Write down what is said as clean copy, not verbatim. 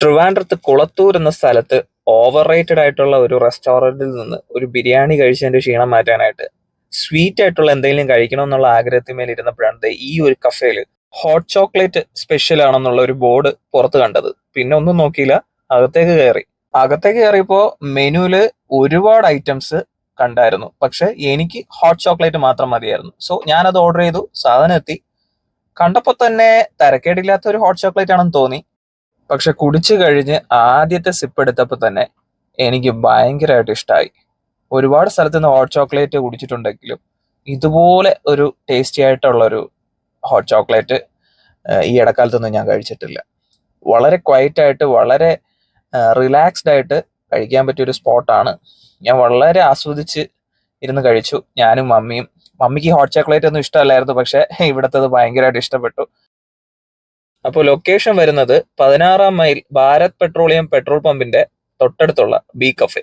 ട്രിവാൻഡ്രത്ത് കുളത്തൂർ എന്ന സ്ഥലത്ത് ഓവർ റേറ്റഡ് ആയിട്ടുള്ള ഒരു റെസ്റ്റോറന്റിൽ നിന്ന് ഒരു ബിരിയാണി കഴിച്ചതിന്റെ ക്ഷീണം മാറ്റാനായിട്ട് സ്വീറ്റ് ആയിട്ടുള്ള എന്തെങ്കിലും കഴിക്കണം എന്നുള്ള ആഗ്രഹത്തിന്മേൽ ഇരുന്നപ്പോഴാണ് ദേ ഈ ഒരു കഫേയിൽ ഹോട്ട് ചോക്ലേറ്റ് സ്പെഷ്യൽ ആണെന്നുള്ള ഒരു ബോർഡ് പുറത്ത് കണ്ടത്. പിന്നെ ഒന്നും നോക്കിയില്ല, അകത്തേക്ക് കയറിയപ്പോ മെനുവില് ഒരുപാട് ഐറ്റംസ് കണ്ടായിരുന്നു. പക്ഷെ എനിക്ക് ഹോട്ട് ചോക്ലേറ്റ് മാത്രം മതിയായിരുന്നു. സോ ഞാനത് ഓർഡർ ചെയ്തു. സാധനം എത്തി. കണ്ടപ്പോ തന്നെ തരക്കേടില്ലാത്ത ഒരു ഹോട്ട് ചോക്ലേറ്റ് ആണെന്ന് തോന്നി. പക്ഷെ കുടിച്ചു കഴിഞ്ഞ് ആദ്യത്തെ സിപ്പ് എടുത്തപ്പോൾ തന്നെ എനിക്ക് ഭയങ്കരമായിട്ട് ഇഷ്ടമായി. ഒരുപാട് സ്ഥലത്ത് നിന്ന് ഹോട്ട് ചോക്ലേറ്റ് കുടിച്ചിട്ടുണ്ടെങ്കിലും ഇതുപോലെ ഒരു ടേസ്റ്റി ആയിട്ടുള്ള ഒരു ഹോട്ട് ചോക്ലേറ്റ് ഈ ഇടക്കാലത്തൊന്നും ഞാൻ കഴിച്ചിട്ടില്ല. വളരെ ക്വയറ്റ് ആയിട്ട് വളരെ റിലാക്സ്ഡ് ആയിട്ട് കഴിക്കാൻ പറ്റിയ ഒരു സ്പോട്ടാണ്. ഞാൻ വളരെ ആസ്വദിച്ച് ഇരുന്ന് കഴിച്ചു, ഞാനും മമ്മിയും. മമ്മിക്ക് ഹോട്ട് ചോക്ലേറ്റ് ഒന്നും ഇഷ്ടമല്ലായിരുന്നു, പക്ഷെ ഇവിടത്തത് ഭയങ്കരമായിട്ട് ഇഷ്ടപ്പെട്ടു. അപ്പോൾ ലൊക്കേഷൻ വരുന്നത് 16 മൈൽ ഭാരത് പെട്രോളിയം പെട്രോൾ പമ്പിന്റെ തൊട്ടടുത്തുള്ള ബി കഫേ.